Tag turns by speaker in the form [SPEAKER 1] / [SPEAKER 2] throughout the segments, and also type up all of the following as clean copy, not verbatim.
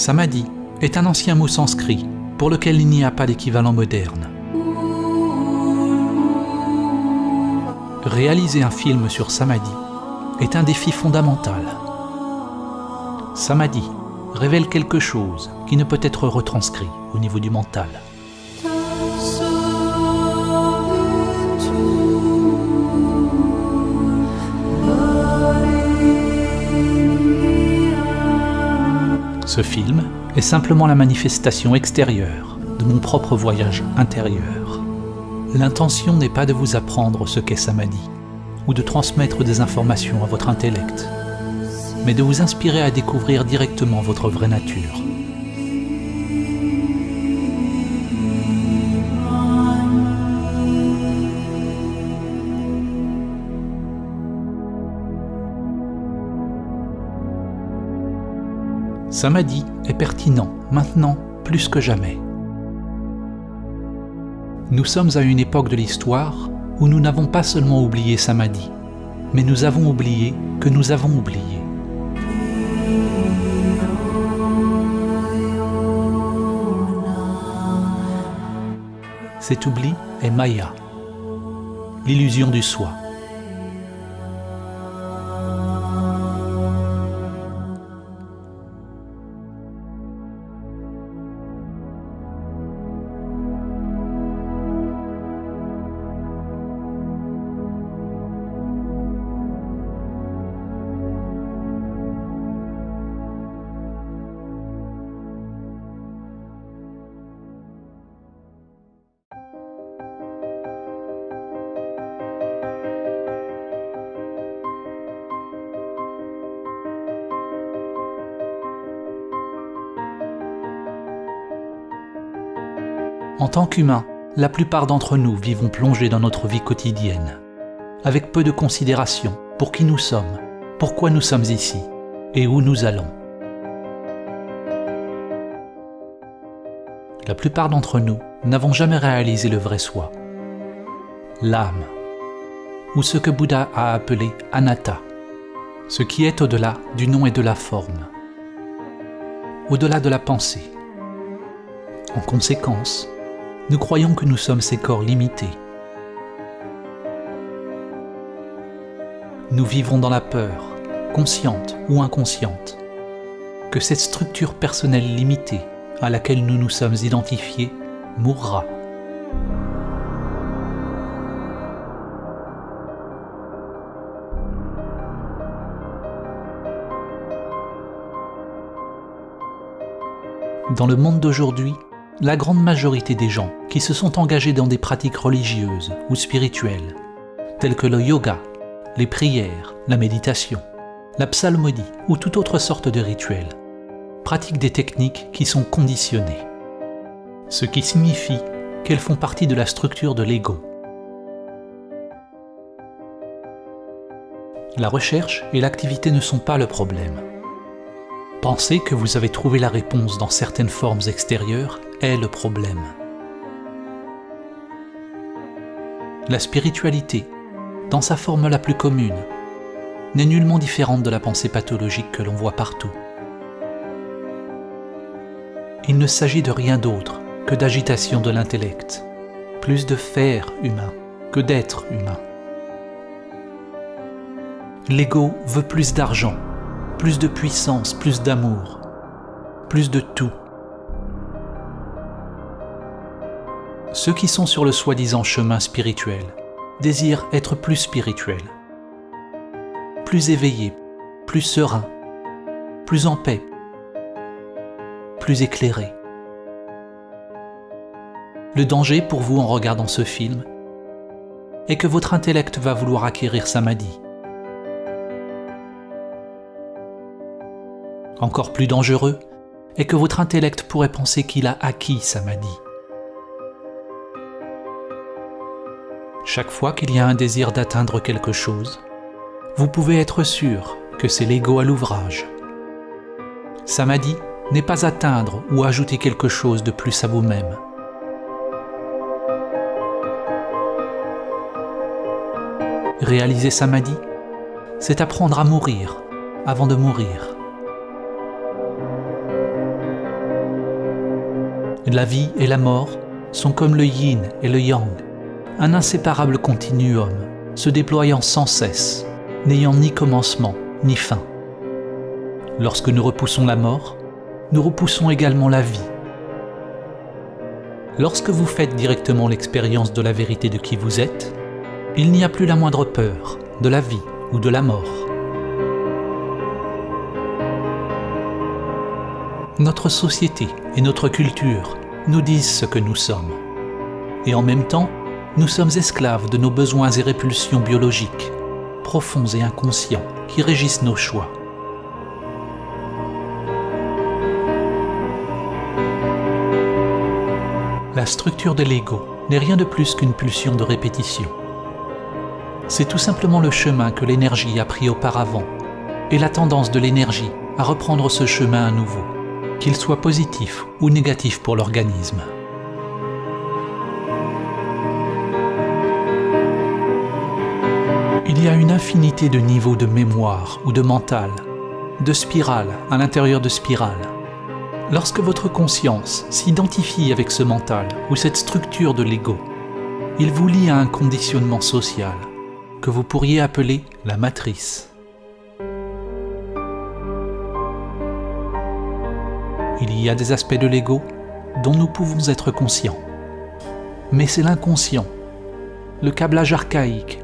[SPEAKER 1] Samadhi est un ancien mot sanskrit pour lequel il n'y a pas d'équivalent moderne. Réaliser un film sur Samadhi est un défi fondamental. Samadhi révèle quelque chose qui ne peut être retranscrit au niveau du mental. Ce film est simplement la manifestation extérieure de mon propre voyage intérieur. L'intention n'est pas de vous apprendre ce qu'est Samadhi ou de transmettre des informations à votre intellect, mais de vous inspirer à découvrir directement votre vraie nature. Samadhi est pertinent maintenant plus que jamais. Nous sommes à une époque de l'histoire où nous n'avons pas seulement oublié Samadhi, mais nous avons oublié que nous avons oublié. Cet oubli est Maya, l'illusion du soi. En tant qu'humains, la plupart d'entre nous vivons plongés dans notre vie quotidienne, avec peu de considération pour qui nous sommes, pourquoi nous sommes ici et où nous allons. La plupart d'entre nous n'avons jamais réalisé le vrai soi, l'âme, ou ce que Bouddha a appelé anatta, ce qui est au-delà du nom et de la forme, au-delà de la pensée. En conséquence, nous croyons que nous sommes ces corps limités. Nous vivons dans la peur, consciente ou inconsciente, que cette structure personnelle limitée à laquelle nous nous sommes identifiés mourra. Dans le monde d'aujourd'hui, la grande majorité des gens qui se sont engagés dans des pratiques religieuses ou spirituelles, telles que le yoga, les prières, la méditation, la psalmodie ou toute autre sorte de rituel, pratiquent des techniques qui sont conditionnées, ce qui signifie qu'elles font partie de la structure de l'ego. La recherche et l'activité ne sont pas le problème. Penser que vous avez trouvé la réponse dans certaines formes extérieures est le problème. La spiritualité, dans sa forme la plus commune, n'est nullement différente de la pensée pathologique que l'on voit partout. Il ne s'agit de rien d'autre que d'agitation de l'intellect, plus de faire humain que d'être humain. L'ego veut plus d'argent, plus de puissance, plus d'amour, plus de tout. Ceux qui sont sur le soi-disant chemin spirituel désirent être plus spirituels, plus éveillés, plus sereins, plus en paix, plus éclairés. Le danger pour vous en regardant ce film est que votre intellect va vouloir acquérir Samadhi. Encore plus dangereux est que votre intellect pourrait penser qu'il a acquis Samadhi. Chaque fois qu'il y a un désir d'atteindre quelque chose, vous pouvez être sûr que c'est l'ego à l'ouvrage. Samadhi n'est pas atteindre ou ajouter quelque chose de plus à vous-même. Réaliser Samadhi, c'est apprendre à mourir avant de mourir. La vie et la mort sont comme le yin et le yang, un inséparable continuum, se déployant sans cesse, n'ayant ni commencement ni fin. Lorsque nous repoussons la mort, nous repoussons également la vie. Lorsque vous faites directement l'expérience de la vérité de qui vous êtes, il n'y a plus la moindre peur de la vie ou de la mort. Notre société et notre culture nous disent ce que nous sommes. Et en même temps, nous sommes esclaves de nos besoins et répulsions biologiques, profonds et inconscients, qui régissent nos choix. La structure de l'ego n'est rien de plus qu'une pulsion de répétition. C'est tout simplement le chemin que l'énergie a pris auparavant et la tendance de l'énergie à reprendre ce chemin à nouveau, qu'il soit positif ou négatif pour l'organisme. Il y a une infinité de niveaux de mémoire ou de mental, de spirales à l'intérieur de spirales. Lorsque votre conscience s'identifie avec ce mental ou cette structure de l'ego, il vous lie à un conditionnement social que vous pourriez appeler la matrice. Il y a des aspects de l'ego dont nous pouvons être conscients. Mais c'est l'inconscient, le câblage archaïque,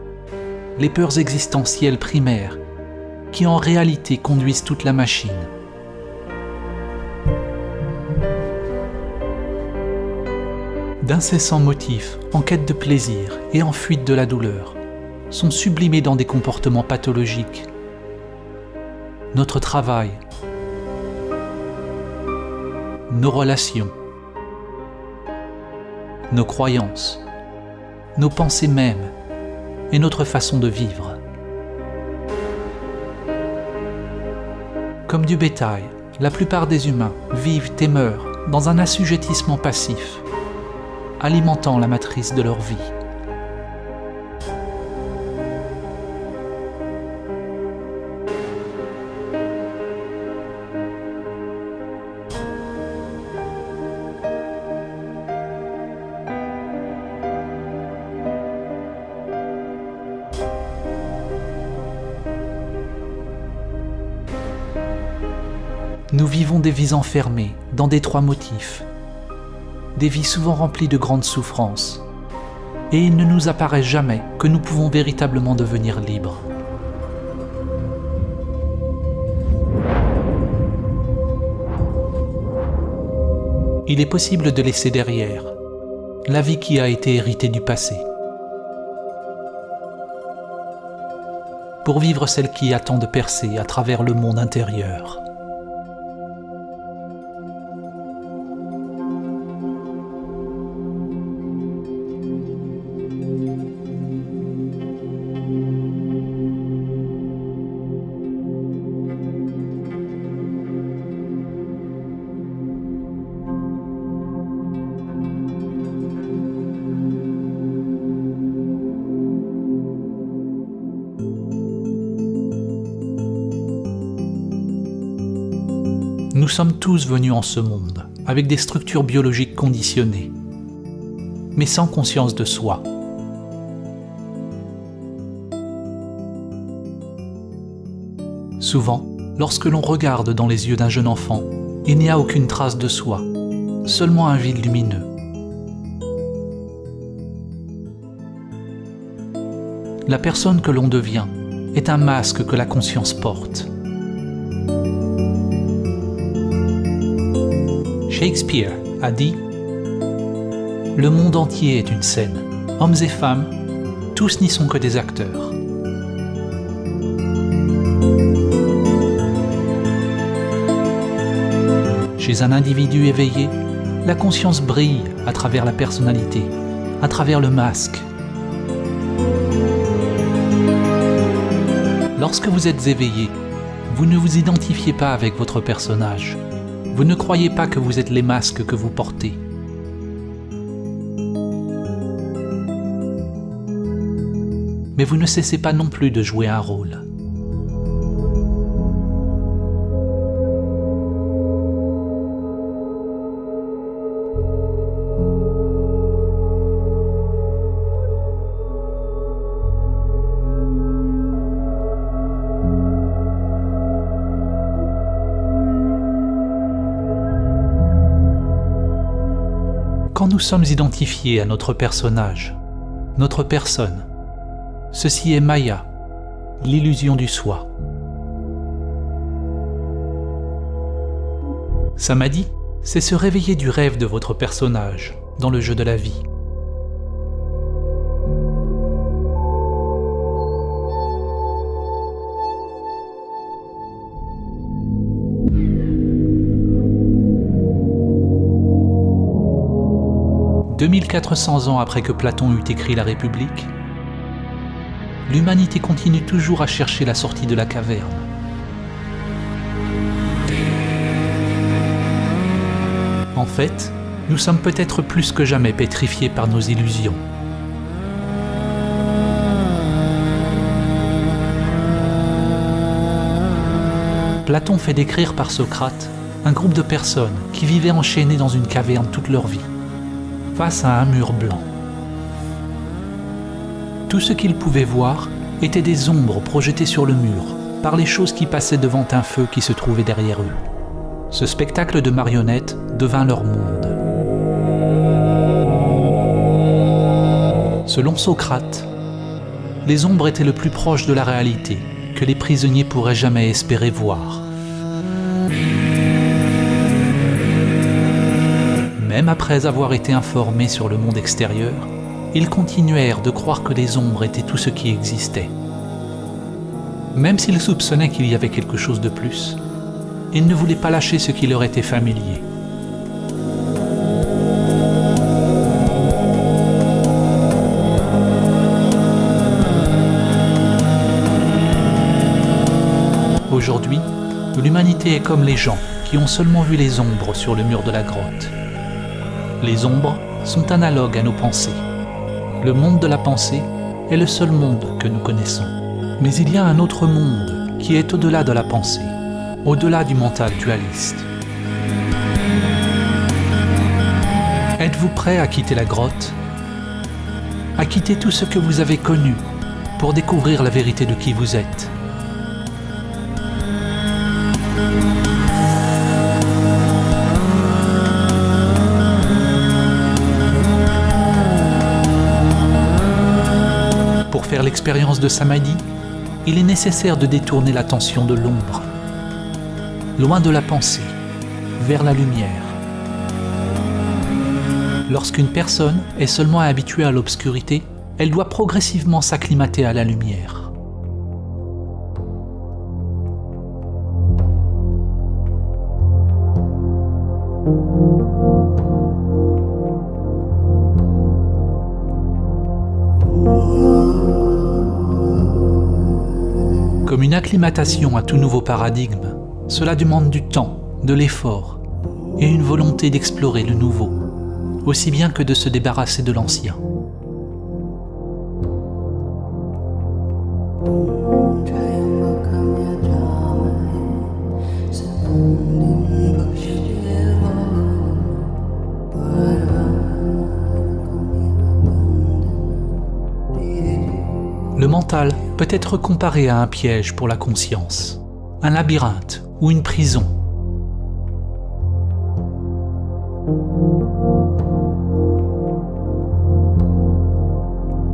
[SPEAKER 1] les peurs existentielles primaires qui en réalité conduisent toute la machine. D'incessants motifs en quête de plaisir et en fuite de la douleur sont sublimés dans des comportements pathologiques. Notre travail, nos relations, nos croyances, nos pensées mêmes et notre façon de vivre. Comme du bétail, la plupart des humains vivent et meurent dans un assujettissement passif, alimentant la matrice de leur vie. Nous vivons des vies enfermées dans d'étroits motifs, des vies souvent remplies de grandes souffrances, et il ne nous apparaît jamais que nous pouvons véritablement devenir libres. Il est possible de laisser derrière la vie qui a été héritée du passé, pour vivre celle qui attend de percer à travers le monde intérieur. Nous sommes tous venus en ce monde avec des structures biologiques conditionnées, mais sans conscience de soi. Souvent, lorsque l'on regarde dans les yeux d'un jeune enfant, il n'y a aucune trace de soi, seulement un vide lumineux. La personne que l'on devient est un masque que la conscience porte. Shakespeare a dit « Le monde entier est une scène. Hommes et femmes, tous n'y sont que des acteurs. » Chez un individu éveillé, la conscience brille à travers la personnalité, à travers le masque. Lorsque vous êtes éveillé, vous ne vous identifiez pas avec votre personnage. Vous ne croyez pas que vous êtes les masques que vous portez. Mais vous ne cessez pas non plus de jouer un rôle. sommes identifiés à notre personnage, notre personne. Ceci est Maya, l'illusion du soi. Samadhi, c'est se réveiller du rêve de votre personnage dans le jeu de la vie. « 2400 ans après que Platon eut écrit la République, l'humanité continue toujours à chercher la sortie de la caverne. En fait, nous sommes peut-être plus que jamais pétrifiés par nos illusions. Platon fait décrire par Socrate un groupe de personnes qui vivaient enchaînées dans une caverne toute leur vie, face à un mur blanc. Tout ce qu'ils pouvaient voir étaient des ombres projetées sur le mur par les choses qui passaient devant un feu qui se trouvait derrière eux. Ce spectacle de marionnettes devint leur monde. Selon Socrate, les ombres étaient le plus proche de la réalité que les prisonniers pourraient jamais espérer voir. Même après avoir été informés sur le monde extérieur, ils continuèrent de croire que les ombres étaient tout ce qui existait. Même s'ils soupçonnaient qu'il y avait quelque chose de plus, ils ne voulaient pas lâcher ce qui leur était familier. Aujourd'hui, l'humanité est comme les gens qui ont seulement vu les ombres sur le mur de la grotte. Les ombres sont analogues à nos pensées. Le monde de la pensée est le seul monde que nous connaissons. Mais il y a un autre monde qui est au-delà de la pensée, au-delà du mental dualiste. Êtes-vous prêt à quitter la grotte, à quitter tout ce que vous avez connu pour découvrir la vérité de qui vous êtes ? Pour faire l'expérience de Samadhi, il est nécessaire de détourner l'attention de l'ombre, loin de la pensée, vers la lumière. Lorsqu'une personne est seulement habituée à l'obscurité, elle doit progressivement s'acclimater à la lumière. Comme une acclimatation à tout nouveau paradigme, cela demande du temps, de l'effort et une volonté d'explorer le nouveau, aussi bien que de se débarrasser de l'ancien. Le mental peut être comparé à un piège pour la conscience, un labyrinthe ou une prison.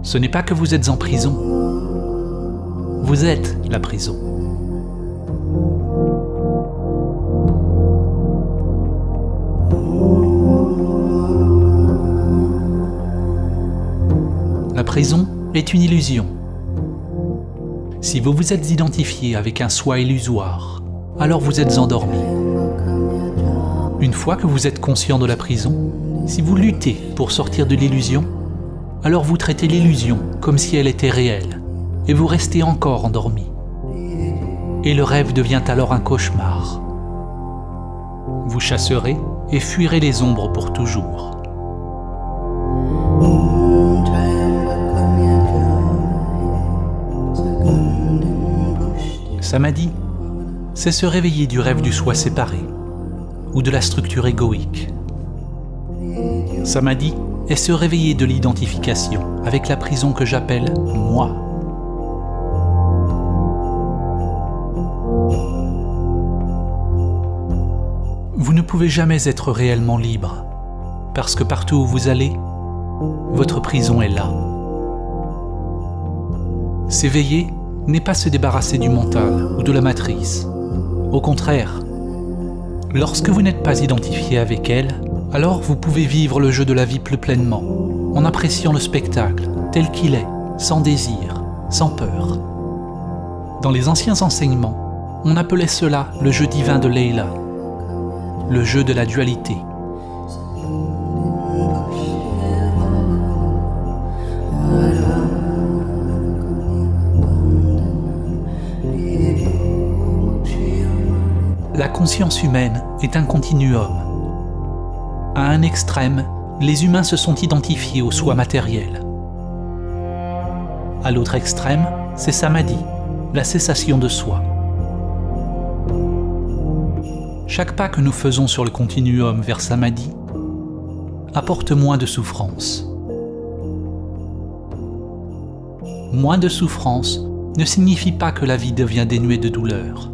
[SPEAKER 1] Ce n'est pas que vous êtes en prison, vous êtes la prison. La prison est une illusion. Si vous vous êtes identifié avec un soi illusoire, alors vous êtes endormi. Une fois que vous êtes conscient de la prison, si vous luttez pour sortir de l'illusion, alors vous traitez l'illusion comme si elle était réelle, et vous restez encore endormi. Et le rêve devient alors un cauchemar. Vous chasserez et fuirez les ombres pour toujours. Samadhi, c'est se réveiller du rêve du soi séparé, ou de la structure égoïque. Samadhi est se réveiller de l'identification avec la prison que j'appelle « moi ». Vous ne pouvez jamais être réellement libre, parce que partout où vous allez, votre prison est là. S'éveiller n'est pas se débarrasser du mental ou de la matrice. Au contraire, lorsque vous n'êtes pas identifié avec elle, alors vous pouvez vivre le jeu de la vie plus pleinement, en appréciant le spectacle tel qu'il est, sans désir, sans peur. Dans les anciens enseignements, on appelait cela le jeu divin de Leila, le jeu de la dualité. La conscience humaine est un continuum. À un extrême, les humains se sont identifiés au soi matériel. À l'autre extrême, c'est Samadhi, la cessation de soi. Chaque pas que nous faisons sur le continuum vers Samadhi apporte moins de souffrance. Moins de souffrance ne signifie pas que la vie devient dénuée de douleur.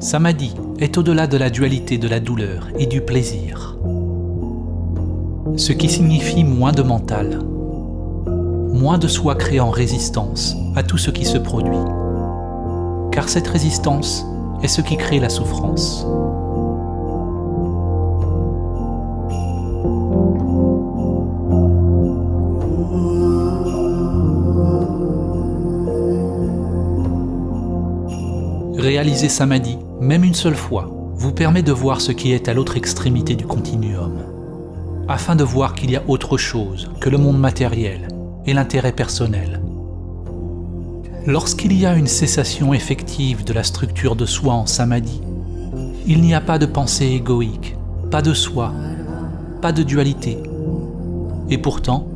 [SPEAKER 1] Samadhi est au-delà de la dualité de la douleur et du plaisir. Ce qui signifie moins de mental, moins de soi créant résistance à tout ce qui se produit. Car cette résistance est ce qui crée la souffrance. Réaliser Samadhi, même une seule fois, vous permet de voir ce qui est à l'autre extrémité du continuum, afin de voir qu'il y a autre chose que le monde matériel et l'intérêt personnel. Lorsqu'il y a une cessation effective de la structure de soi en Samadhi, il n'y a pas de pensée égoïque, pas de soi, pas de dualité. Et pourtant,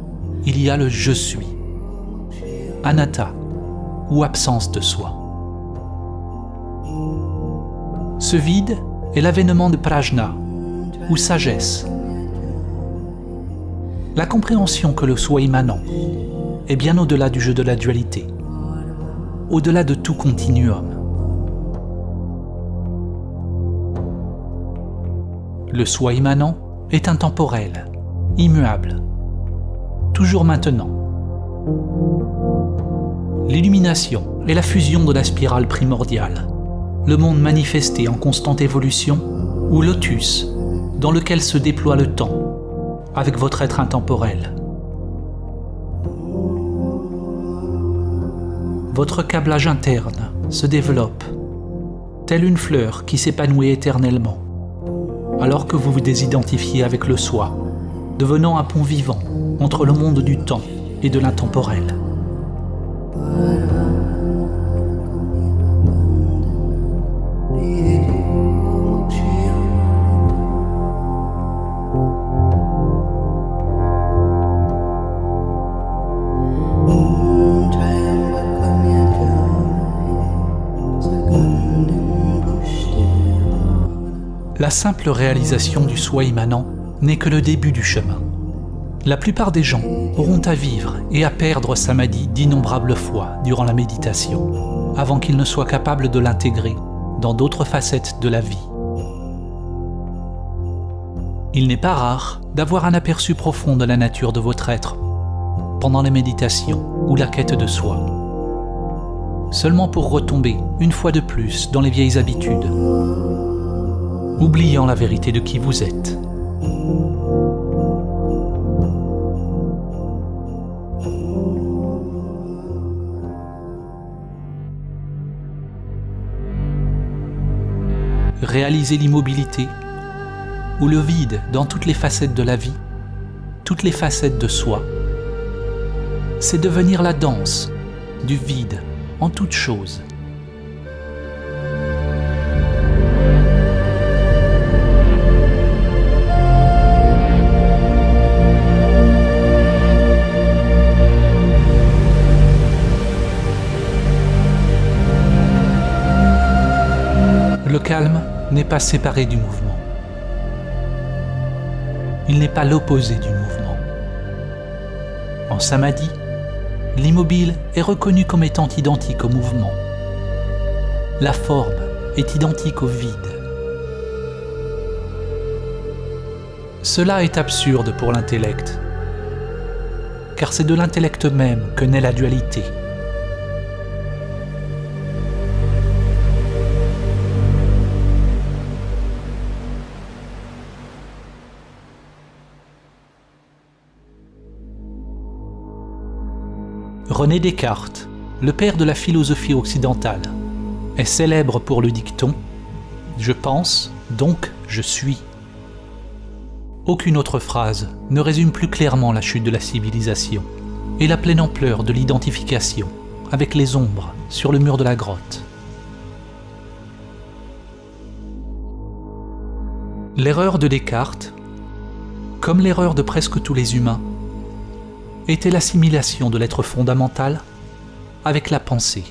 [SPEAKER 1] il y a le « je suis », anatta, ou absence de soi. Ce vide est l'avènement de prajna, ou sagesse. La compréhension que le soi immanent est bien au-delà du jeu de la dualité, au-delà de tout continuum. Le soi immanent est intemporel, immuable, toujours maintenant. L'illumination est la fusion de la spirale primordiale, le monde manifesté en constante évolution, ou lotus, dans lequel se déploie le temps, avec votre être intemporel. Votre câblage interne se développe, telle une fleur qui s'épanouit éternellement, alors que vous vous désidentifiez avec le soi, devenant un pont vivant entre le monde du temps et de l'intemporel. La simple réalisation du soi immanent n'est que le début du chemin. La plupart des gens auront à vivre et à perdre Samadhi d'innombrables fois durant la méditation, avant qu'ils ne soient capables de l'intégrer dans d'autres facettes de la vie. Il n'est pas rare d'avoir un aperçu profond de la nature de votre être pendant la méditation ou la quête de soi, seulement pour retomber une fois de plus dans les vieilles habitudes, oubliant la vérité de qui vous êtes. Réaliser l'immobilité ou le vide dans toutes les facettes de la vie, toutes les facettes de soi, c'est devenir la danse du vide en toute chose. Le calme n'est pas séparé du mouvement. Il n'est pas l'opposé du mouvement. En Samadhi, l'immobile est reconnu comme étant identique au mouvement. La forme est identique au vide. Cela est absurde pour l'intellect, car c'est de l'intellect même que naît la dualité. René Descartes, le père de la philosophie occidentale, est célèbre pour le dicton « Je pense, donc je suis ». Aucune autre phrase ne résume plus clairement la chute de la civilisation et la pleine ampleur de l'identification avec les ombres sur le mur de la grotte. L'erreur de Descartes, comme l'erreur de presque tous les humains, était l'assimilation de l'être fondamental avec la pensée.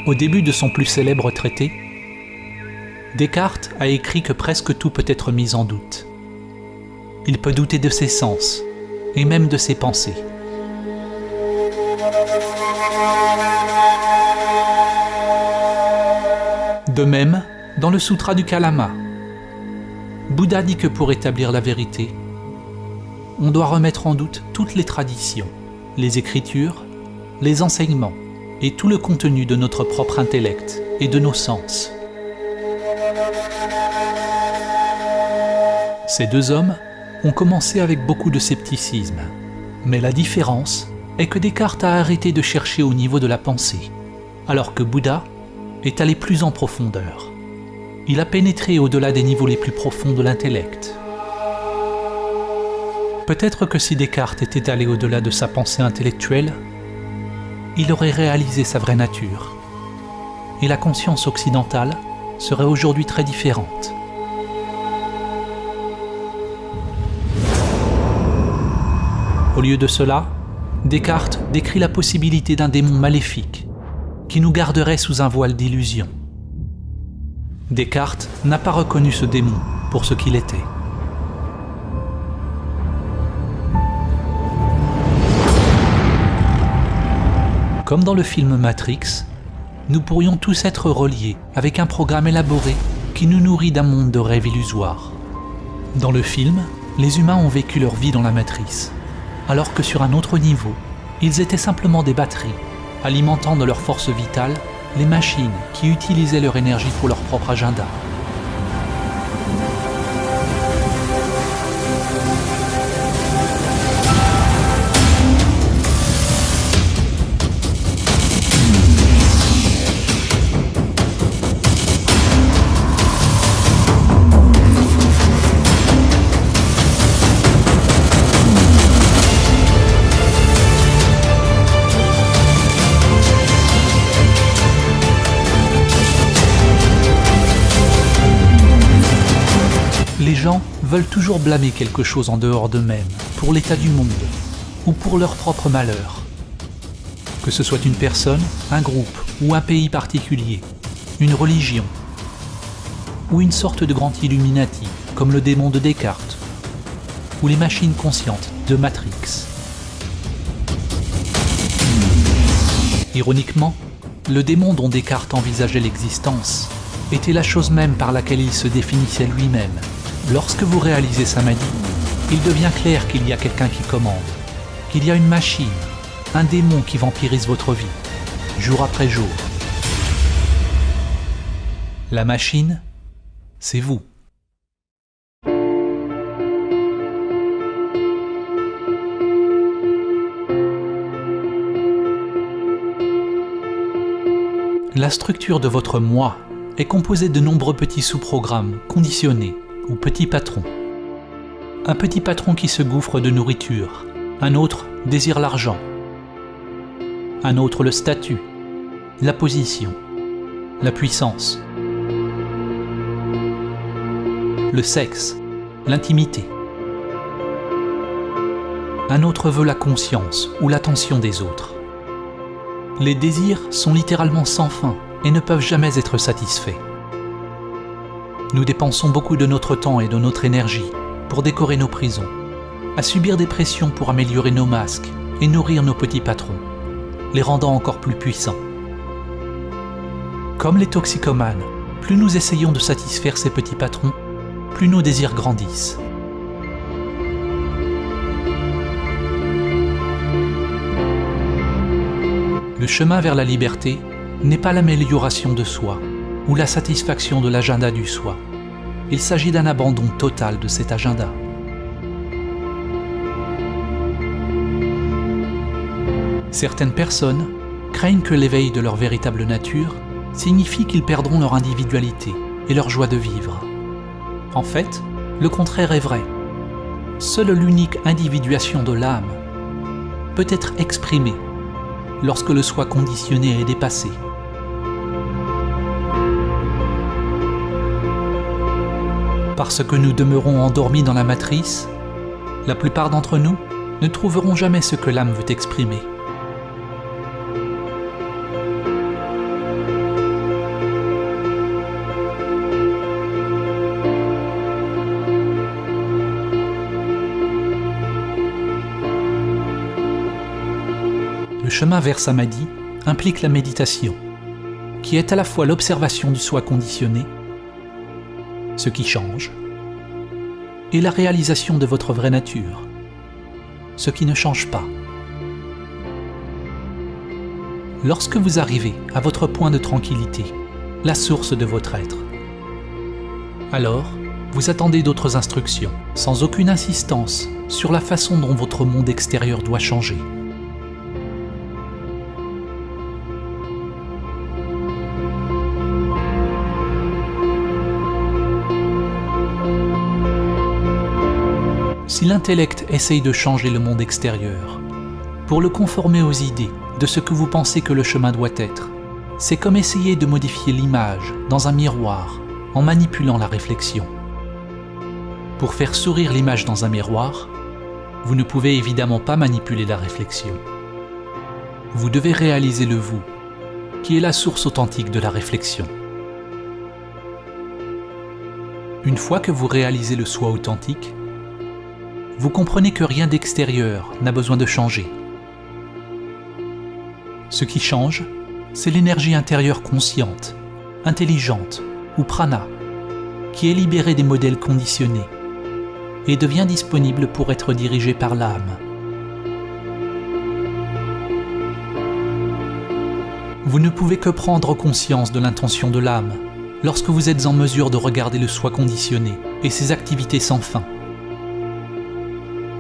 [SPEAKER 1] Au début de son plus célèbre traité, Descartes a écrit que presque tout peut être mis en doute. Il peut douter de ses sens et même de ses pensées. De même, dans le Sutra du Kalama, Bouddha dit que pour établir la vérité, on doit remettre en doute toutes les traditions, les écritures, les enseignements et tout le contenu de notre propre intellect et de nos sens. Ces deux hommes ont commencé avec beaucoup de scepticisme, mais la différence est que Descartes a arrêté de chercher au niveau de la pensée, alors que Bouddha est allé plus en profondeur. Il a pénétré au-delà des niveaux les plus profonds de l'intellect. Peut-être que si Descartes était allé au-delà de sa pensée intellectuelle, il aurait réalisé sa vraie nature, et la conscience occidentale serait aujourd'hui très différente. Au lieu de cela, Descartes décrit la possibilité d'un démon maléfique qui nous garderait sous un voile d'illusion. Descartes n'a pas reconnu ce démon pour ce qu'il était. Comme dans le film Matrix, nous pourrions tous être reliés avec un programme élaboré qui nous nourrit d'un monde de rêves illusoires. Dans le film, les humains ont vécu leur vie dans la matrice, alors que sur un autre niveau, ils étaient simplement des batteries, alimentant de leur force vitale les machines qui utilisaient leur énergie pour leur propre agenda. Les gens veulent toujours blâmer quelque chose en dehors d'eux-mêmes, pour l'état du monde, ou pour leur propre malheur. Que ce soit une personne, un groupe ou un pays particulier, une religion, ou une sorte de grand Illuminati, comme le démon de Descartes, ou les machines conscientes de Matrix. Ironiquement, le démon dont Descartes envisageait l'existence était la chose même par laquelle il se définissait lui-même. Lorsque vous réalisez sa magie, il devient clair qu'il y a quelqu'un qui commande, qu'il y a une machine, un démon qui vampirise votre vie, jour après jour. La machine, c'est vous. La structure de votre moi est composée de nombreux petits sous-programmes conditionnés ou petits patrons. Un petit patron qui se gouffre de nourriture, un autre désire l'argent, un autre le statut, la position, la puissance, le sexe, l'intimité. Un autre veut la conscience ou l'attention des autres. Les désirs sont littéralement sans fin et ne peuvent jamais être satisfaits. Nous dépensons beaucoup de notre temps et de notre énergie pour décorer nos prisons, à subir des pressions pour améliorer nos masques et nourrir nos petits patrons, les rendant encore plus puissants. Comme les toxicomanes, plus nous essayons de satisfaire ces petits patrons, plus nos désirs grandissent. Le chemin vers la liberté n'est pas l'amélioration de soi ou la satisfaction de l'agenda du soi. Il s'agit d'un abandon total de cet agenda. Certaines personnes craignent que l'éveil de leur véritable nature signifie qu'ils perdront leur individualité et leur joie de vivre. En fait, le contraire est vrai. Seule l'unique individuation de l'âme peut être exprimée lorsque le soi conditionné est dépassé. Parce que nous demeurons endormis dans la matrice, la plupart d'entre nous ne trouveront jamais ce que l'âme veut exprimer. Le chemin vers Samadhi implique la méditation, qui est à la fois l'observation du soi conditionné, ce qui change, et la réalisation de votre vraie nature, ce qui ne change pas. Lorsque vous arrivez à votre point de tranquillité, la source de votre être, alors vous attendez d'autres instructions, sans aucune insistance sur la façon dont votre monde extérieur doit changer. Si l'intellect essaye de changer le monde extérieur, pour le conformer aux idées de ce que vous pensez que le chemin doit être, c'est comme essayer de modifier l'image dans un miroir en manipulant la réflexion. Pour faire sourire l'image dans un miroir, vous ne pouvez évidemment pas manipuler la réflexion. Vous devez réaliser le vous, qui est la source authentique de la réflexion. Une fois que vous réalisez le soi authentique, vous comprenez que rien d'extérieur n'a besoin de changer. Ce qui change, c'est l'énergie intérieure consciente, intelligente ou prana, qui est libérée des modèles conditionnés et devient disponible pour être dirigée par l'âme. Vous ne pouvez que prendre conscience de l'intention de l'âme lorsque vous êtes en mesure de regarder le soi conditionné et ses activités sans fin,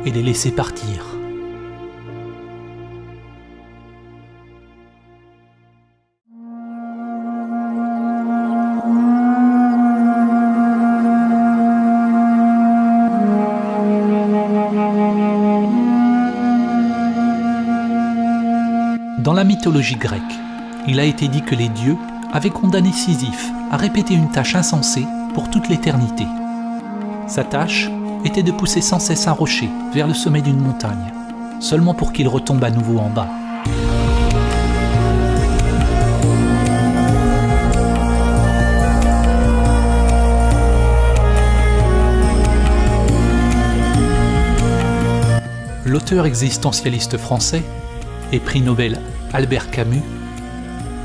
[SPEAKER 1] et les laisser partir. Dans la mythologie grecque, il a été dit que les dieux avaient condamné Sisyphe à répéter une tâche insensée pour toute l'éternité. Sa tâche était de pousser sans cesse un rocher vers le sommet d'une montagne, seulement pour qu'il retombe à nouveau en bas. L'auteur existentialiste français et prix Nobel Albert Camus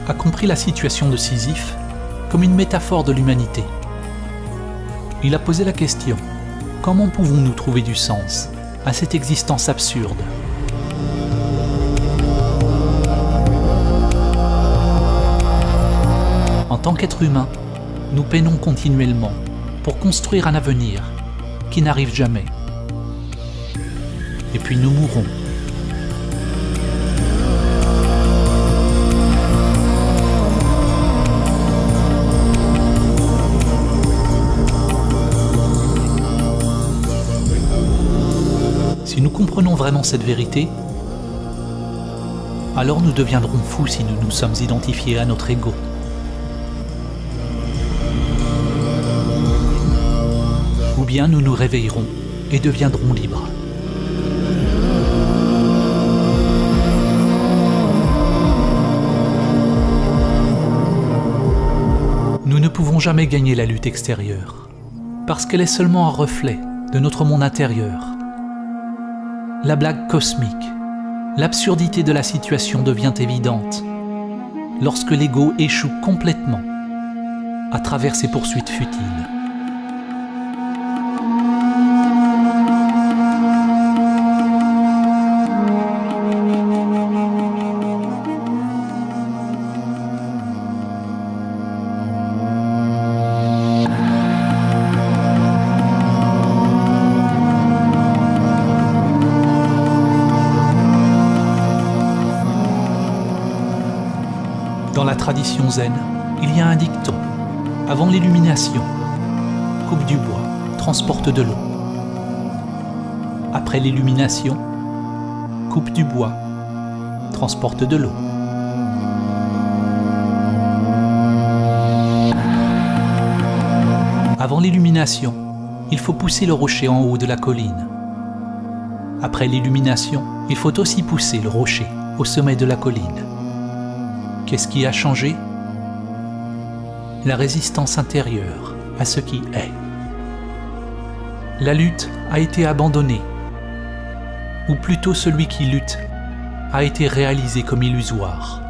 [SPEAKER 1] a compris la situation de Sisyphe comme une métaphore de l'humanité. Il a posé la question: comment pouvons-nous trouver du sens à cette existence absurde ? En tant qu'être humain, nous peinons continuellement pour construire un avenir qui n'arrive jamais. Et puis nous mourrons. Si nous comprenons vraiment cette vérité, alors nous deviendrons fous si nous nous sommes identifiés à notre ego. Ou bien nous nous réveillerons et deviendrons libres. Nous ne pouvons jamais gagner la lutte extérieure, parce qu'elle est seulement un reflet de notre monde intérieur. La blague cosmique l'absurdité de la situation devient évidente lorsque l'ego échoue complètement à travers ses poursuites futiles. Dans la tradition zen, il y a un dicton. Avant l'illumination, coupe du bois, transporte de l'eau. Après l'illumination, coupe du bois, transporte de l'eau. Avant l'illumination, il faut pousser le rocher en haut de la colline. Après l'illumination, il faut aussi pousser le rocher au sommet de la colline. Qu'est-ce qui a changé ? La résistance intérieure à ce qui est. La lutte a été abandonnée, ou plutôt celui qui lutte a été réalisé comme illusoire.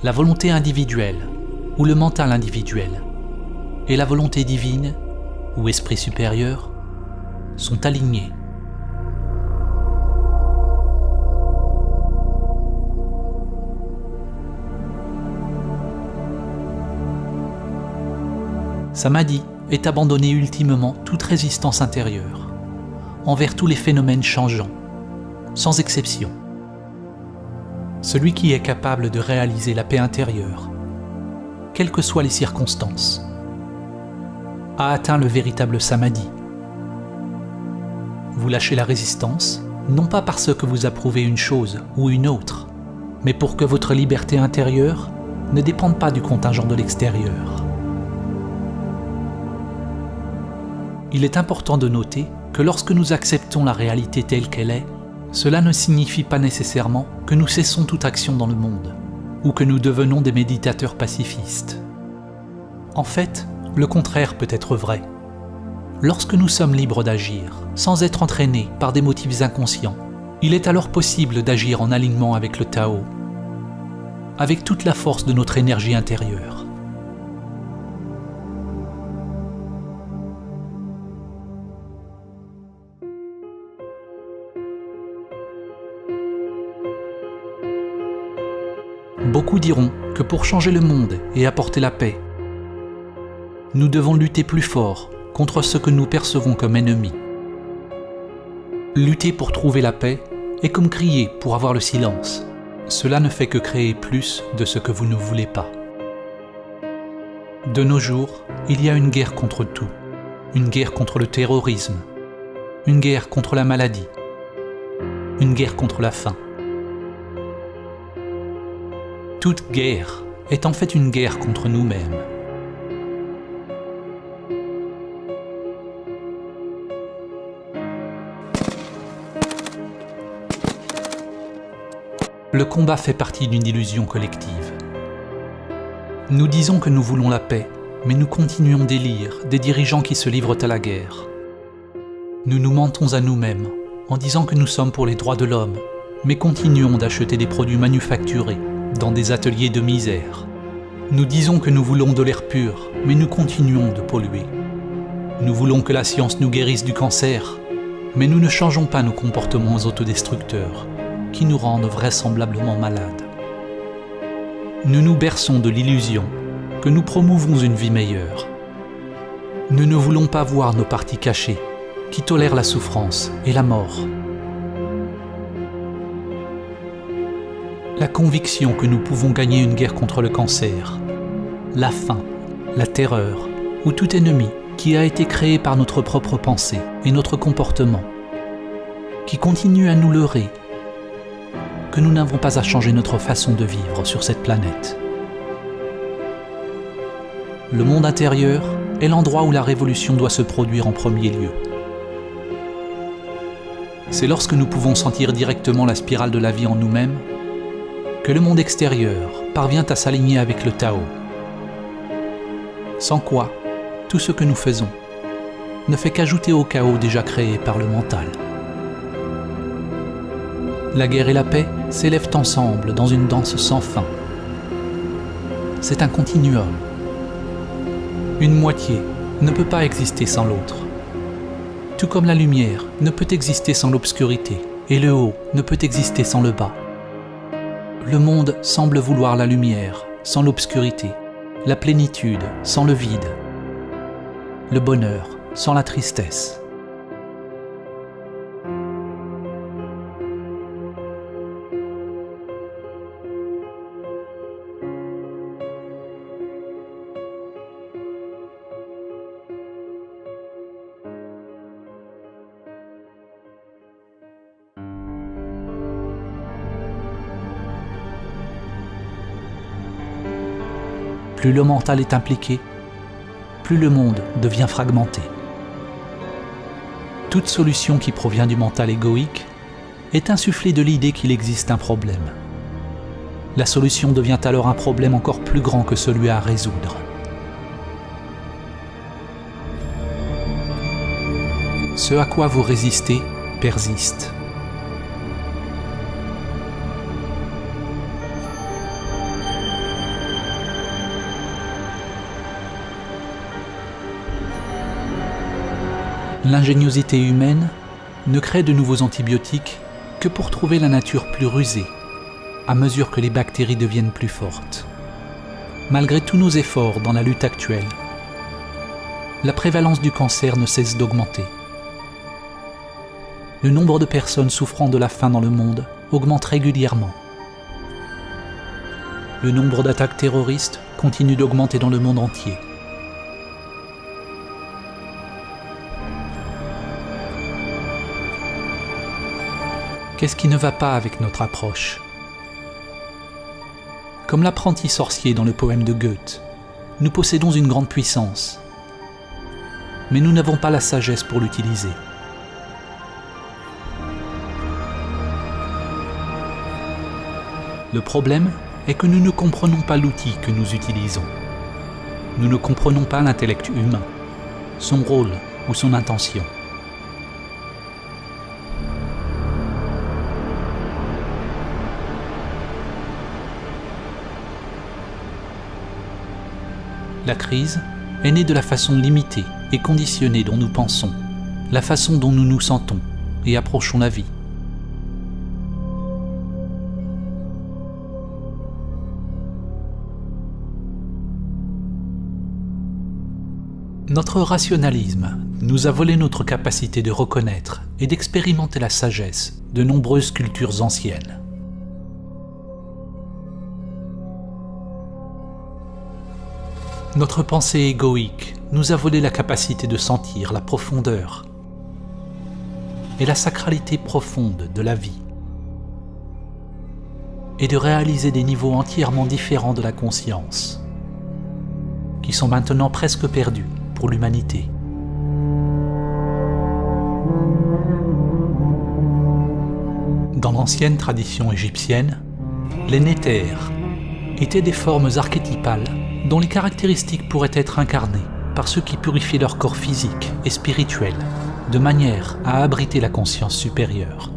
[SPEAKER 1] La volonté individuelle, ou le mental individuel, et la volonté divine, ou esprit supérieur, sont alignés. Samadhi est abandonner ultimement toute résistance intérieure, envers tous les phénomènes changeants, sans exception. Celui qui est capable de réaliser la paix intérieure, quelles que soient les circonstances, a atteint le véritable Samadhi. Vous lâchez la résistance, non pas parce que vous approuvez une chose ou une autre, mais pour que votre liberté intérieure ne dépende pas du contingent de l'extérieur. Il est important de noter que lorsque nous acceptons la réalité telle qu'elle est, cela ne signifie pas nécessairement que nous cessons toute action dans le monde, ou que nous devenons des méditateurs pacifistes. En fait, le contraire peut être vrai. Lorsque nous sommes libres d'agir, sans être entraînés par des motifs inconscients, il est alors possible d'agir en alignement avec le Tao, avec toute la force de notre énergie intérieure. Beaucoup diront que pour changer le monde et apporter la paix, nous devons lutter plus fort contre ce que nous percevons comme ennemis. Lutter pour trouver la paix est comme crier pour avoir le silence. Cela ne fait que créer plus de ce que vous ne voulez pas. De nos jours, il y a une guerre contre tout. Une guerre contre le terrorisme, une guerre contre la maladie, une guerre contre la faim. Toute guerre est en fait une guerre contre nous-mêmes. Le combat fait partie d'une illusion collective. Nous disons que nous voulons la paix, mais nous continuons d'élire des dirigeants qui se livrent à la guerre. Nous nous mentons à nous-mêmes en disant que nous sommes pour les droits de l'homme, mais continuons d'acheter des produits manufacturés dans des ateliers de misère. Nous disons que nous voulons de l'air pur, mais nous continuons de polluer. Nous voulons que la science nous guérisse du cancer, mais nous ne changeons pas nos comportements autodestructeurs, qui nous rendent vraisemblablement malades. Nous nous berçons de l'illusion que nous promouvons une vie meilleure. Nous ne voulons pas voir nos parties cachées, qui tolèrent la souffrance et la mort. La conviction que nous pouvons gagner une guerre contre le cancer, la faim, la terreur ou tout ennemi qui a été créé par notre propre pensée et notre comportement, qui continue à nous leurrer, que nous n'avons pas à changer notre façon de vivre sur cette planète. Le monde intérieur est l'endroit où la révolution doit se produire en premier lieu. C'est lorsque nous pouvons sentir directement la spirale de la vie en nous-mêmes que le monde extérieur parvient à s'aligner avec le Tao. Sans quoi, tout ce que nous faisons ne fait qu'ajouter au chaos déjà créé par le mental. La guerre et la paix s'élèvent ensemble dans une danse sans fin. C'est un continuum. Une moitié ne peut pas exister sans l'autre. Tout comme la lumière ne peut exister sans l'obscurité, et le haut ne peut exister sans le bas. Le monde semble vouloir la lumière sans l'obscurité, la plénitude sans le vide, le bonheur sans la tristesse. Plus le mental est impliqué, plus le monde devient fragmenté. Toute solution qui provient du mental égoïque est insufflée de l'idée qu'il existe un problème. La solution devient alors un problème encore plus grand que celui à résoudre. Ce à quoi vous résistez persiste. L'ingéniosité humaine ne crée de nouveaux antibiotiques que pour trouver la nature plus rusée, à mesure que les bactéries deviennent plus fortes. Malgré tous nos efforts dans la lutte actuelle, la prévalence du cancer ne cesse d'augmenter. Le nombre de personnes souffrant de la faim dans le monde augmente régulièrement. Le nombre d'attaques terroristes continue d'augmenter dans le monde entier. Qu'est-ce qui ne va pas avec notre approche ? Comme l'apprenti sorcier dans le poème de Goethe, nous possédons une grande puissance, mais nous n'avons pas la sagesse pour l'utiliser. Le problème est que nous ne comprenons pas l'outil que nous utilisons. Nous ne comprenons pas l'intellect humain, son rôle ou son intention. La crise est née de la façon limitée et conditionnée dont nous pensons, la façon dont nous nous sentons et approchons la vie. Notre rationalisme nous a volé notre capacité de reconnaître et d'expérimenter la sagesse de nombreuses cultures anciennes. Notre pensée égoïque nous a volé la capacité de sentir la profondeur et la sacralité profonde de la vie et de réaliser des niveaux entièrement différents de la conscience qui sont maintenant presque perdus pour l'humanité. Dans l'ancienne tradition égyptienne, les néthers étaient des formes archétypales dont les caractéristiques pourraient être incarnées par ceux qui purifient leur corps physique et spirituel de manière à abriter la conscience supérieure.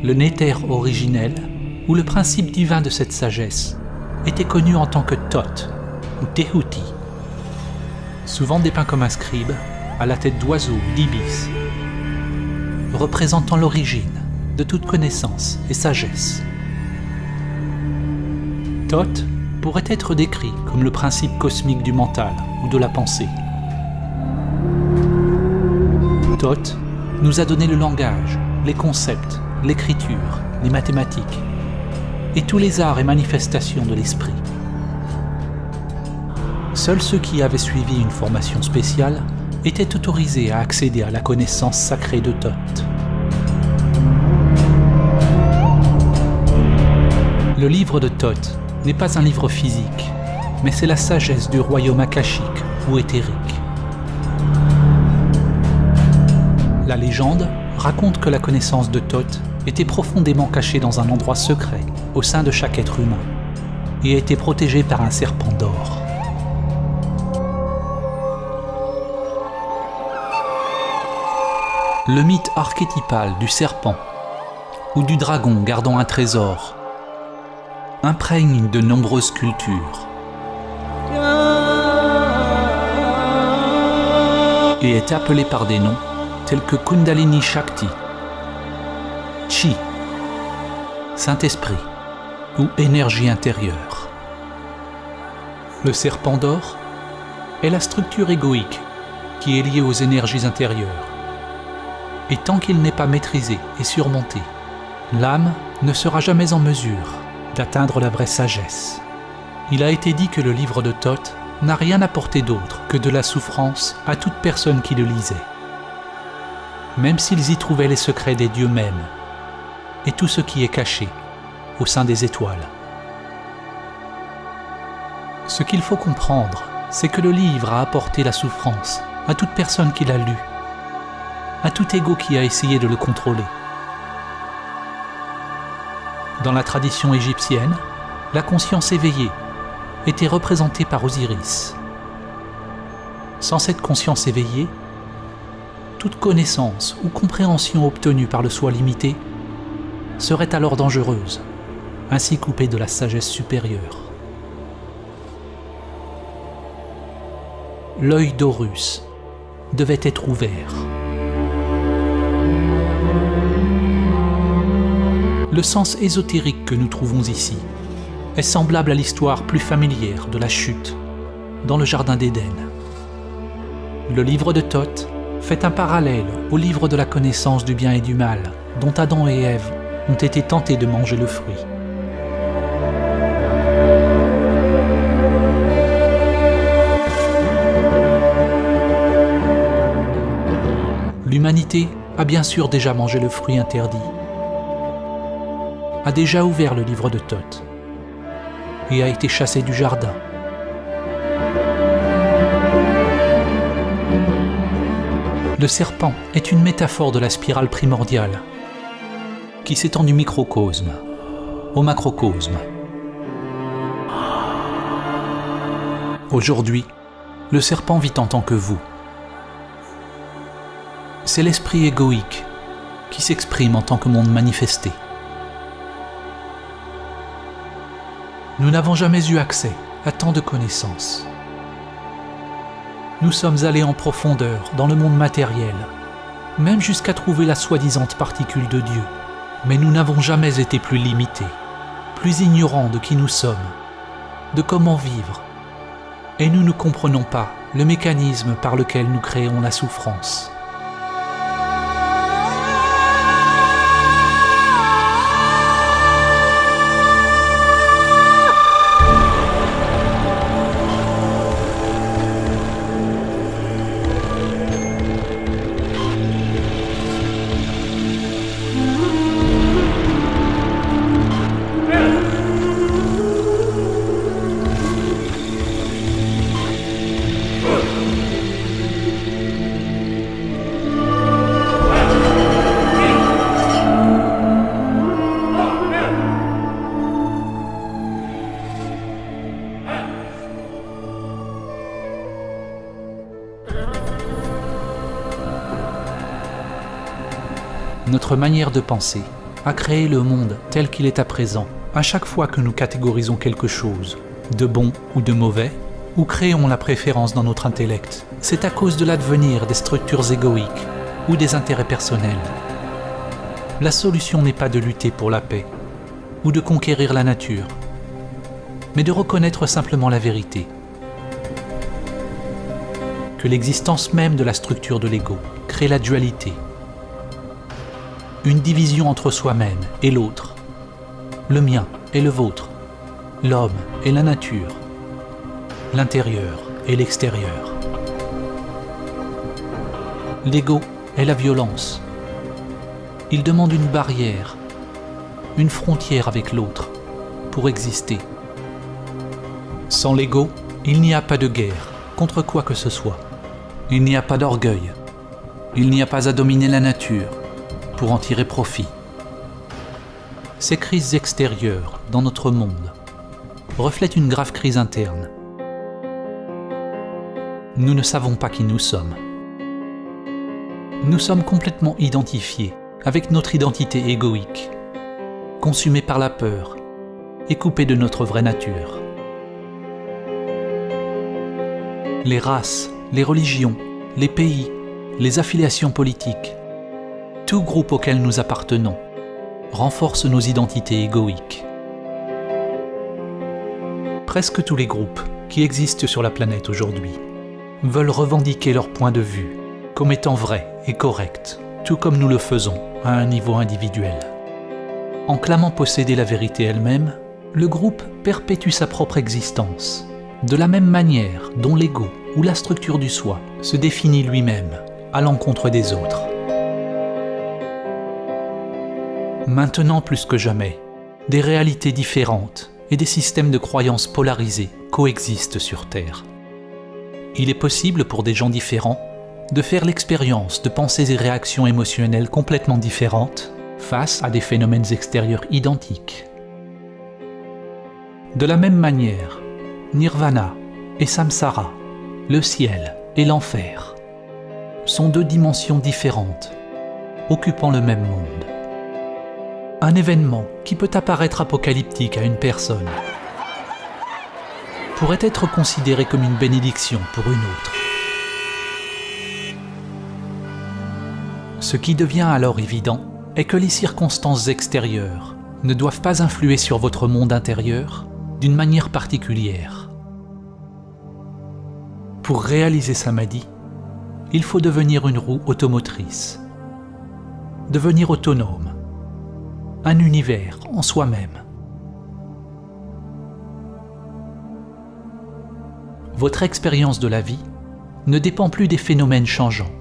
[SPEAKER 1] Le néther originel, ou le principe divin de cette sagesse, était connu en tant que Thoth ou Tehuti, souvent dépeint comme un scribe à la tête d'oiseau ou d'ibis, représentant l'origine de toute connaissance et sagesse. Thoth pourrait être décrit comme le principe cosmique du mental ou de la pensée. Thoth nous a donné le langage, les concepts, l'écriture, les mathématiques et tous les arts et manifestations de l'esprit. Seuls ceux qui avaient suivi une formation spéciale étaient autorisés à accéder à la connaissance sacrée de Thoth. Le livre de Thoth n'est pas un livre physique, mais c'est la sagesse du royaume akashique ou éthérique. La légende raconte que la connaissance de Thoth était profondément cachée dans un endroit secret au sein de chaque être humain et a été protégée par un serpent d'or. Le mythe archétypal du serpent ou du dragon gardant un trésor imprègne de nombreuses cultures et est appelé par des noms tels que Kundalini Shakti, Chi, Saint-Esprit ou énergie intérieure. Le serpent d'or est la structure égoïque qui est liée aux énergies intérieures. Et tant qu'il n'est pas maîtrisé et surmonté, l'âme ne sera jamais en mesure d'atteindre la vraie sagesse. Il a été dit que le livre de Thoth n'a rien apporté d'autre que de la souffrance à toute personne qui le lisait, même s'ils y trouvaient les secrets des dieux mêmes et tout ce qui est caché au sein des étoiles. Ce qu'il faut comprendre, c'est que le livre a apporté la souffrance à toute personne qui l'a lu, à tout ego qui a essayé de le contrôler. Dans la tradition égyptienne, la conscience éveillée était représentée par Osiris. Sans cette conscience éveillée, toute connaissance ou compréhension obtenue par le soi limité serait alors dangereuse, ainsi coupée de la sagesse supérieure. L'œil d'Horus devait être ouvert. Le sens ésotérique que nous trouvons ici est semblable à l'histoire plus familière de la chute dans le jardin d'Éden. Le livre de Thoth fait un parallèle au livre de la connaissance du bien et du mal dont Adam et Ève ont été tentés de manger le fruit. L'humanité a bien sûr déjà mangé le fruit interdit, a déjà ouvert le livre de Thoth et a été chassée du jardin. Le serpent est une métaphore de la spirale primordiale qui s'étend du microcosme au macrocosme. Aujourd'hui, le serpent vit en tant que vous. C'est l'esprit égoïque qui s'exprime en tant que monde manifesté. Nous n'avons jamais eu accès à tant de connaissances. Nous sommes allés en profondeur dans le monde matériel, même jusqu'à trouver la soi-disante particule de Dieu. Mais nous n'avons jamais été plus limités, plus ignorants de qui nous sommes, de comment vivre. Et nous ne comprenons pas le mécanisme par lequel nous créons la souffrance. Notre manière de penser a créé le monde tel qu'il est à présent. À chaque fois que nous catégorisons quelque chose, de bon ou de mauvais, ou créons la préférence dans notre intellect, c'est à cause de l'advenir des structures égoïques ou des intérêts personnels. La solution n'est pas de lutter pour la paix ou de conquérir la nature, mais de reconnaître simplement la vérité. Que l'existence même de la structure de l'ego crée la dualité, une division entre soi-même et l'autre, le mien et le vôtre, l'homme et la nature, l'intérieur et l'extérieur. L'ego est la violence. Il demande une barrière, une frontière avec l'autre pour exister. Sans l'ego, il n'y a pas de guerre contre quoi que ce soit. Il n'y a pas d'orgueil. Il n'y a pas à dominer la nature pour en tirer profit. Ces crises extérieures dans notre monde reflètent une grave crise interne. Nous ne savons pas qui nous sommes. nous sommes complètement identifiés avec notre identité égoïque, consumés par la peur et coupés de notre vraie nature. Les races, les religions, les pays, les affiliations politiques, tout groupe auquel nous appartenons, renforce nos identités égoïques. Presque tous les groupes qui existent sur la planète aujourd'hui veulent revendiquer leur point de vue comme étant vrai et correct, tout comme nous le faisons à un niveau individuel. En clamant posséder la vérité elle-même, le groupe perpétue sa propre existence, de la même manière dont l'ego ou la structure du soi se définit lui-même à l'encontre des autres. Maintenant plus que jamais, des réalités différentes et des systèmes de croyances polarisés coexistent sur Terre. Il est possible pour des gens différents de faire l'expérience de pensées et réactions émotionnelles complètement différentes face à des phénomènes extérieurs identiques. De la même manière, Nirvana et Samsara, le ciel et l'enfer, sont deux dimensions différentes, occupant le même monde. Un événement qui peut apparaître apocalyptique à une personne pourrait être considéré comme une bénédiction pour une autre. Ce qui devient alors évident est que les circonstances extérieures ne doivent pas influer sur votre monde intérieur d'une manière particulière. Pour réaliser Samadhi, il faut devenir une roue automotrice, devenir autonome, un univers en soi-même. Votre expérience de la vie ne dépend plus des phénomènes changeants.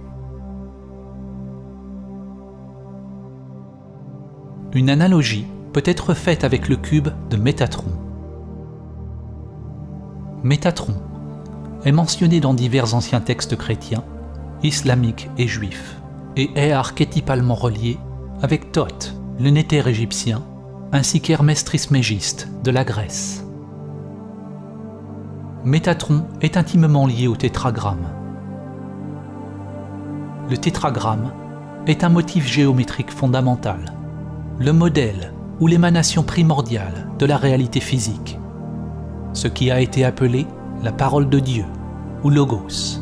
[SPEAKER 1] Une analogie peut être faite avec le cube de Métatron. Métatron est mentionné dans divers anciens textes chrétiens, islamiques et juifs, et est archétypalement relié avec Thoth, le Néter égyptien, ainsi qu'Hermès Trismégiste de la Grèce. Métatron est intimement lié au tétragramme. Le tétragramme est un motif géométrique fondamental, le modèle ou l'émanation primordiale de la réalité physique, ce qui a été appelé la parole de Dieu ou Logos.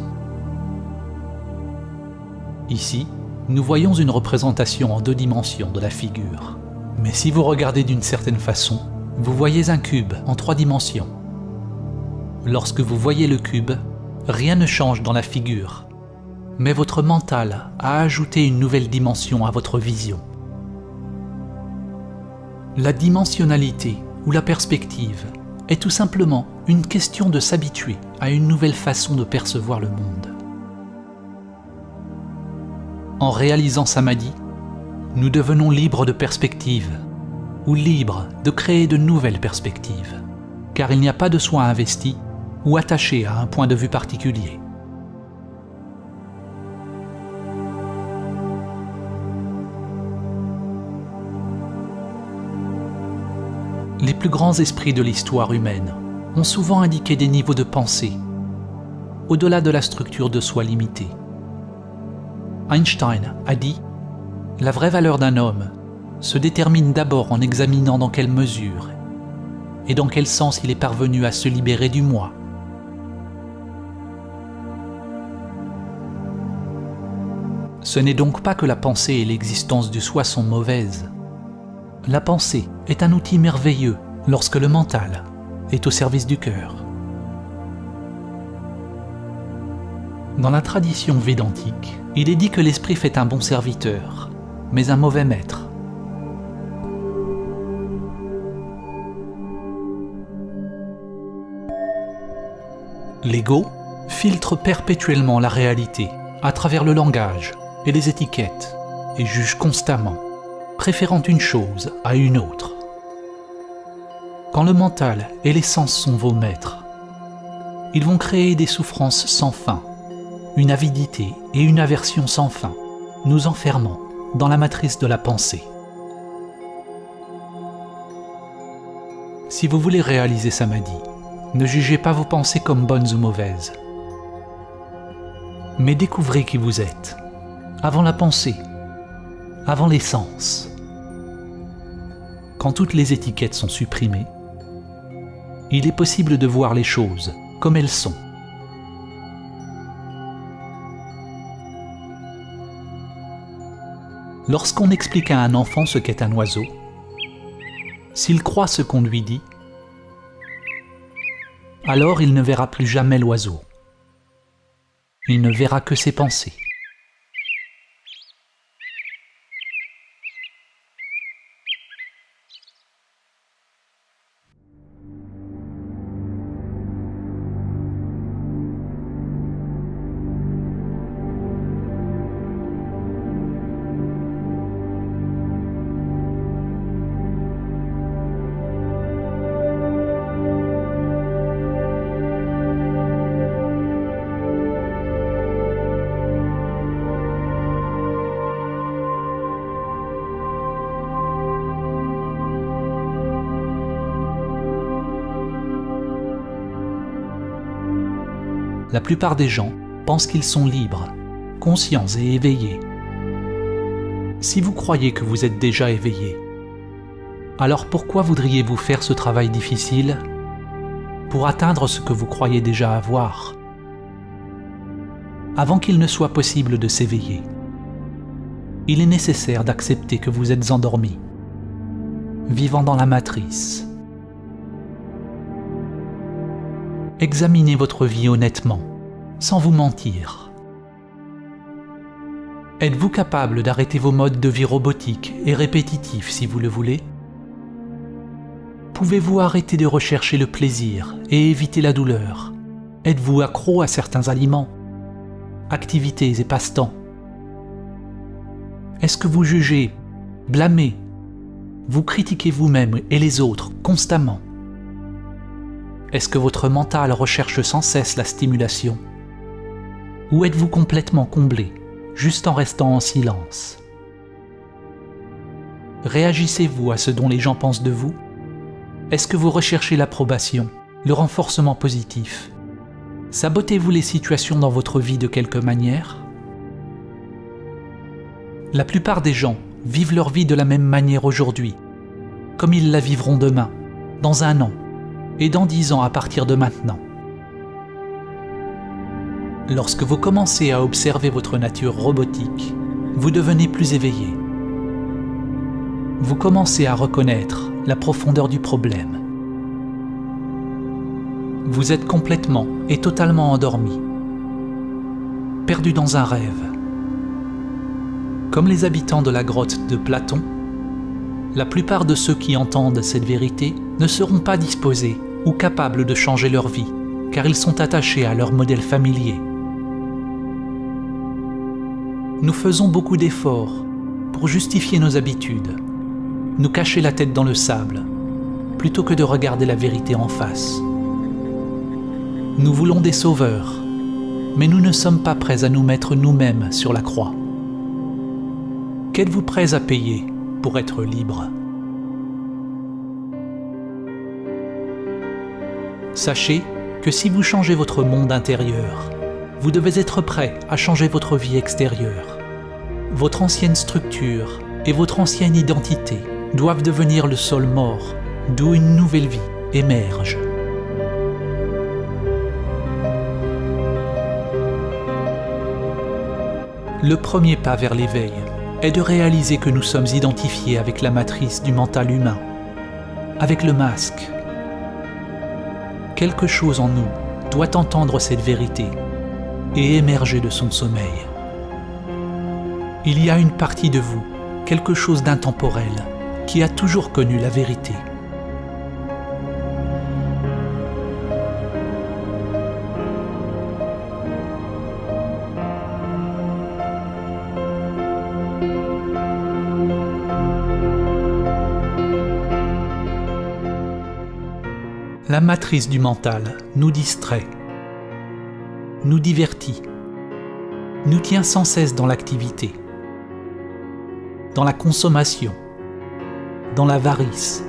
[SPEAKER 1] Ici, nous voyons une représentation en 2 dimensions de la figure. Mais si vous regardez d'une certaine façon, vous voyez un cube en 3 dimensions. Lorsque vous voyez le cube, rien ne change dans la figure, mais votre mental a ajouté une nouvelle dimension à votre vision. La dimensionnalité ou la perspective est tout simplement une question de s'habituer à une nouvelle façon de percevoir le monde. En réalisant Samadhi, nous devenons libres de perspective, ou libres de créer de nouvelles perspectives, car il n'y a pas de soi investi ou attaché à un point de vue particulier. Les plus grands esprits de l'histoire humaine ont souvent indiqué des niveaux de pensée, au-delà de la structure de soi limitée. Einstein a dit « La vraie valeur d'un homme se détermine d'abord en examinant dans quelle mesure et dans quel sens il est parvenu à se libérer du moi. » Ce n'est donc pas que la pensée et l'existence du soi sont mauvaises. La pensée est un outil merveilleux lorsque le mental est au service du cœur. Dans la tradition védantique, il est dit que l'esprit fait un bon serviteur, mais un mauvais maître. L'ego filtre perpétuellement la réalité à travers le langage et les étiquettes et juge constamment, préférant une chose à une autre. Quand le mental et les sens sont vos maîtres, ils vont créer des souffrances sans fin, une avidité et une aversion sans fin, nous enfermant dans la matrice de la pensée. Si vous voulez réaliser Samadhi, ne jugez pas vos pensées comme bonnes ou mauvaises, mais découvrez qui vous êtes, avant la pensée, avant les sens. Quand toutes les étiquettes sont supprimées, il est possible de voir les choses comme elles sont. Lorsqu'on explique à un enfant ce qu'est un oiseau, s'il croit ce qu'on lui dit, alors il ne verra plus jamais l'oiseau. Il ne verra que ses pensées. La plupart des gens pensent qu'ils sont libres, conscients et éveillés. Si vous croyez que vous êtes déjà éveillé, alors pourquoi voudriez-vous faire ce travail difficile pour atteindre ce que vous croyez déjà avoir? Avant qu'il ne soit possible de s'éveiller, il est nécessaire d'accepter que vous êtes endormi, vivant dans la matrice. Examinez votre vie honnêtement, sans vous mentir. Êtes-vous capable d'arrêter vos modes de vie robotiques et répétitifs si vous le voulez? Pouvez-vous arrêter de rechercher le plaisir et éviter la douleur? Êtes-vous accro à certains aliments, activités et passe-temps? Est-ce que vous jugez, blâmez, vous critiquez vous-même et les autres constamment? Est-ce que votre mental recherche sans cesse la stimulation? Ou êtes-vous complètement comblé, juste en restant en silence? Réagissez-vous à ce dont les gens pensent de vous? Est-ce que vous recherchez l'approbation, le renforcement positif? Sabotez-vous les situations dans votre vie de quelque manière? La plupart des gens vivent leur vie de la même manière aujourd'hui, comme ils la vivront demain, dans 1 an, et dans 10 ans à partir de maintenant. Lorsque vous commencez à observer votre nature robotique, vous devenez plus éveillé. Vous commencez à reconnaître la profondeur du problème. Vous êtes complètement et totalement endormi, perdu dans un rêve. Comme les habitants de la grotte de Platon, la plupart de ceux qui entendent cette vérité ne seront pas disposés ou capables de changer leur vie, car ils sont attachés à leur modèle familier. Nous faisons beaucoup d'efforts pour justifier nos habitudes, nous cacher la tête dans le sable, plutôt que de regarder la vérité en face. Nous voulons des sauveurs, mais nous ne sommes pas prêts à nous mettre nous-mêmes sur la croix. Qu'êtes-vous prêts à payer pour être libre? Sachez que si vous changez votre monde intérieur, vous devez être prêt à changer votre vie extérieure. Votre ancienne structure et votre ancienne identité doivent devenir le sol mort, d'où une nouvelle vie émerge. Le premier pas vers l'éveil est de réaliser que nous sommes identifiés avec la matrice du mental humain, avec le masque. Quelque chose en nous doit entendre cette vérité et émerger de son sommeil. Il y a une partie de vous, quelque chose d'intemporel, qui a toujours connu la vérité. La matrice du mental nous distrait, nous divertit, nous tient sans cesse dans l'activité, dans la consommation, dans l'avarice,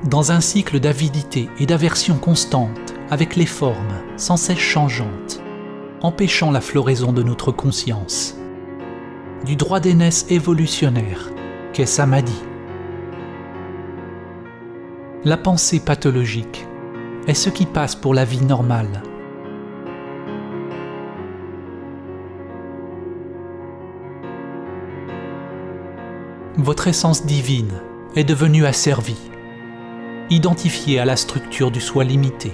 [SPEAKER 1] dans un cycle d'avidité et d'aversion constante avec les formes sans cesse changeantes, empêchant la floraison de notre conscience. du droit d'aînesse évolutionnaire qu'est Samadhi. La pensée pathologique est ce qui passe pour la vie normale. Votre essence divine est devenue asservie, identifiée à la structure du soi limité.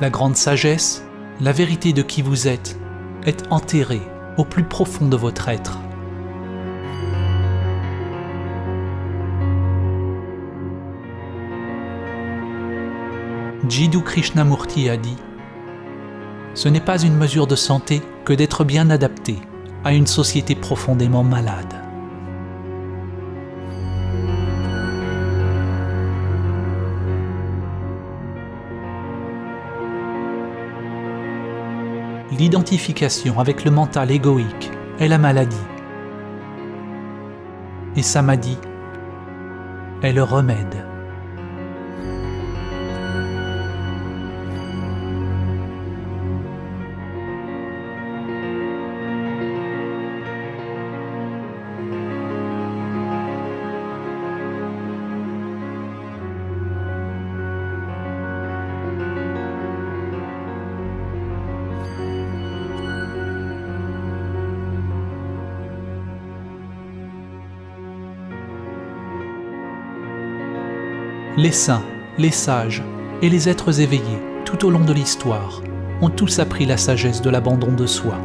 [SPEAKER 1] La grande sagesse, la vérité de qui vous êtes, est enterrée au plus profond de votre être. Jiddu Krishnamurti a dit « Ce n'est pas une mesure de santé que d'être bien adapté à une société profondément malade. » L'identification avec le mental égoïque est la maladie. Et Samadhi est le remède. Les saints, les sages et les êtres éveillés tout au long de l'histoire ont tous appris la sagesse de l'abandon de soi.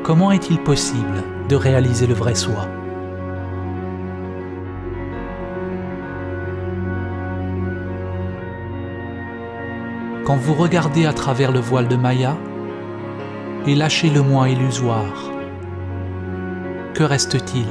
[SPEAKER 1] Comment est-il possible de réaliser le vrai soi ? Quand vous regardez à travers le voile de Maya, et lâchez le moi illusoire, que reste-t-il ?